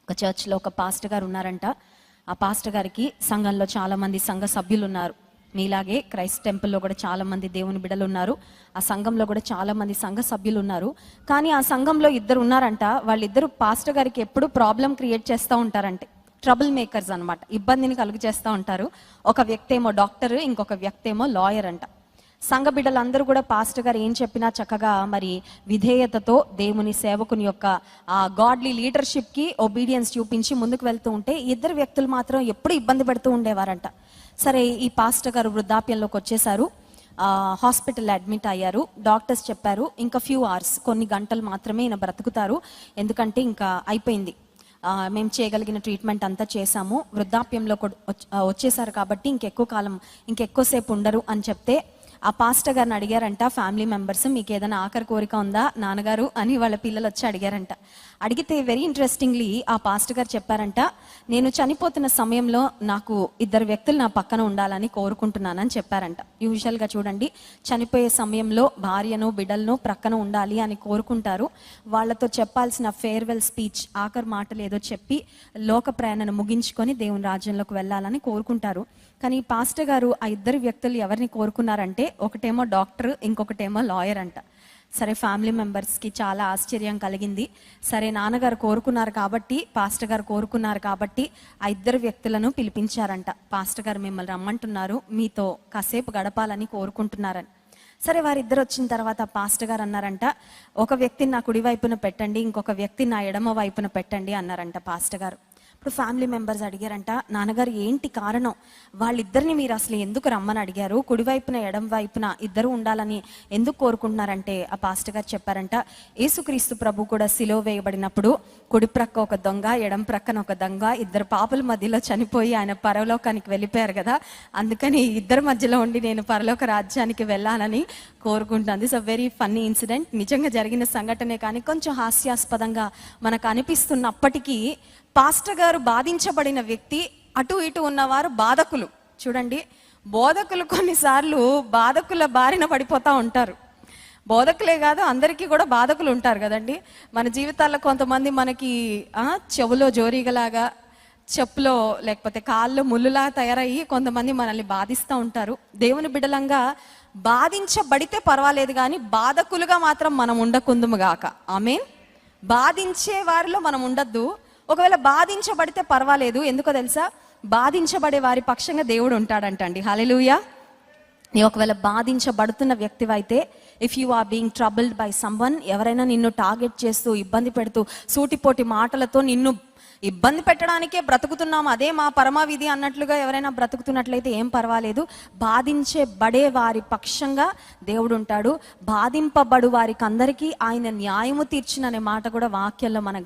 ఒక చర్చ్లో ఒక పాస్టర్ గారు ఉన్నారంట. ఆ పాస్టర్ గారికి సంఘంలో చాలా మంది సంఘ సభ్యులు ఉన్నారు. మీలాగే క్రైస్ట్ టెంపుల్లో కూడా చాలా మంది దేవుని బిడ్డలు ఉన్నారు. ఆ సంఘంలో కూడా చాలా మంది సంఘ సభ్యులు ఉన్నారు. కానీ ఆ సంఘంలో ఇద్దరు ఉన్నారంట. వాళ్ళిద్దరు పాస్టర్ గారికి ఎప్పుడు ప్రాబ్లం క్రియేట్ చేస్తూ ఉంటారంటే, ట్రబుల్ మేకర్స్ అనమాట. ఇబ్బందిని కలుగు చేస్తూ ఉంటారు. ఒక వ్యక్తి ఏమో డాక్టర్, ఇంకొక వ్యక్తి ఏమో లాయర్ అంట. సంఘ బిడ్డలందరూ కూడా పాస్టర్ గారు ఏం చెప్పినా చక్కగా మరి విధేయతతో దేవుని సేవకుని యొక్క ఆ గాడ్లీ లీడర్షిప్కి ఒబీడియన్స్ చూపించి ముందుకు వెళ్తూ ఉంటే, ఇద్దరు వ్యక్తులు మాత్రం ఎప్పుడు ఇబ్బంది పెడుతూ ఉండేవారంట. సరే, ఈ పాస్టర్ గారు వృద్ధాప్యంలోకి వచ్చేసారు. హాస్పిటల్ అడ్మిట్ అయ్యారు. డాక్టర్స్ చెప్పారు ఇంకా ఫ్యూ అవర్స్, కొన్ని గంటలు మాత్రమే ఈయన బ్రతుకుతారు, ఎందుకంటే ఇంకా అయిపోయింది, మేము చేయగలిగిన ట్రీట్మెంట్ అంతా చేశాము, వృద్ధాప్యంలో వచ్చేసారు కాబట్టి ఇంకెక్కువ కాలం ఇంకెక్కువసేపు ఉండరు అని చెప్తే, ఆ పాస్టర్ గారిని అడిగారంట ఫ్యామిలీ మెంబర్స్, మీకు ఏదైనా ఆఖరి కోరిక ఉందా నాన్నగారు అని వాళ్ళ పిల్లలు వచ్చి అడిగారంట. అడిగితే వెరీ ఇంట్రెస్టింగ్లీ ఆ పాస్టర్ గారు చెప్పారంట, నేను చనిపోతున్న సమయంలో నాకు ఇద్దరు వ్యక్తులు నా పక్కన ఉండాలని కోరుకుంటున్నానని చెప్పారంట. యూజువల్గా చూడండి, చనిపోయే సమయంలో భార్యను బిడ్డలను ప్రక్కన ఉండాలి అని కోరుకుంటారు. వాళ్ళతో చెప్పాల్సిన ఫేర్వెల్ స్పీచ్, ఆఖరి మాటలు ఏదో చెప్పి లోక ప్రయాణను ముగించుకొని దేవుని రాజ్యంలోకి వెళ్ళాలని కోరుకుంటారు. కానీ పాస్టర్ గారు ఆ ఇద్దరు వ్యక్తులు ఎవరిని కోరుకున్నారంటే, ఒకటేమో డాక్టర్, ఇంకొకటేమో లాయర్ అంట. సరే, ఫ్యామిలీ మెంబర్స్కి చాలా ఆశ్చర్యం కలిగింది. సరే, నాన్నగారు కోరుకున్నారు కాబట్టి, పాస్టర్ గారు కోరుకున్నారు కాబట్టి ఆ ఇద్దరు వ్యక్తులను పిలిపించారంట. పాస్టర్ గారు మిమ్మల్ని రమ్మంటున్నారు, మీతో కాసేపు గడపాలని కోరుకుంటున్నారని. సరే, వారిద్దరు వచ్చిన తర్వాత పాస్టర్ గారు అన్నారంట, ఒక వ్యక్తిని నా కుడి వైపున పెట్టండి, ఇంకొక వ్యక్తిని నా ఎడమ వైపున పెట్టండి అన్నారంట పాస్టర్ గారు. ఇప్పుడు ఫ్యామిలీ మెంబర్స్ అడిగారంట, నాన్నగారు ఏంటి కారణం, వాళ్ళిద్దరిని మీరు అసలు ఎందుకు రమ్మని అడిగారు, కుడివైపున ఎడం వైపున ఇద్దరు ఉండాలని ఎందుకు కోరుకుంటున్నారంటే, ఆ పాస్టర్ గారు చెప్పారంట, యేసుక్రీస్తు ప్రభు కూడా సిలువ వేయబడినప్పుడు కుడి ప్రక్క ఒక దొంగ, ఎడం ప్రక్కన ఒక దొంగ, ఇద్దరు పాపుల మధ్యలో చనిపోయి ఆయన పరలోకానికి వెళ్ళిపోయారు కదా, అందుకని ఇద్దరి మధ్యలో ఉండి నేను పరలోక రాజ్యానికి వెళ్ళాలని కోరుకుంటుంది. సో వెరీ ఫన్నీ ఇన్సిడెంట్, నిజంగా జరిగిన సంఘటనే కానీ కొంచెం హాస్యాస్పదంగా మనకు అనిపిస్తున్నప్పటికీ, పాస్టర్ గారు బాధించబడిన వ్యక్తి, అటు ఇటు ఉన్నవారు బాధకులు. చూడండి, బోధకులు కొన్నిసార్లు బాధకుల బారిన పడిపోతూ ఉంటారు. బోధకులే కాదు, అందరికీ కూడా బాధకులు ఉంటారు కదండి. మన జీవితాల్లో కొంతమంది మనకి చెవులో జోరీగలాగా, చెప్పులో లేకపోతే కాళ్ళు ముళ్ళులా తయారయ్యి కొంతమంది మనల్ని బాధిస్తూ ఉంటారు. దేవుని బిడ్డలంగా బాధించబడితే పర్వాలేదు, కానీ బాధకులుగా మాత్రం మనం ఉండకుందుము గాక. ఆమేన్. బాధించే వారిలో మనం ఉండద్దు. ఒకవేళ బాధించబడితే పర్వాలేదు, ఎందుకో తెలుసా, బాధించబడే వారి పక్షంగా దేవుడు ఉంటాడంటండి. హల్లెలూయా. నీ ఒకవేళ బాధించబడుతున్న వ్యక్తివైతే, if you are being troubled by someone, ఎవరైనా నిన్ను టార్గెట్ చేస్తూ ఇబ్బంది పెడుతూ సూటిపోటి మాటలతో నిన్ను ఇబ్బంది పెట్టడానికే బ్రతుకుతున్నాము, అదే మా పరమావిధి అన్నట్లుగా ఎవరైనా బ్రతుకుతున్నట్లయితే ఏం పర్వాలేదు, బాధించబడే వారి పక్షంగా దేవుడు ఉంటాడు. బాధింపబడు వారికి అందరికీ ఆయన న్యాయము తీర్చుననే మాట కూడా వాక్యంలో మన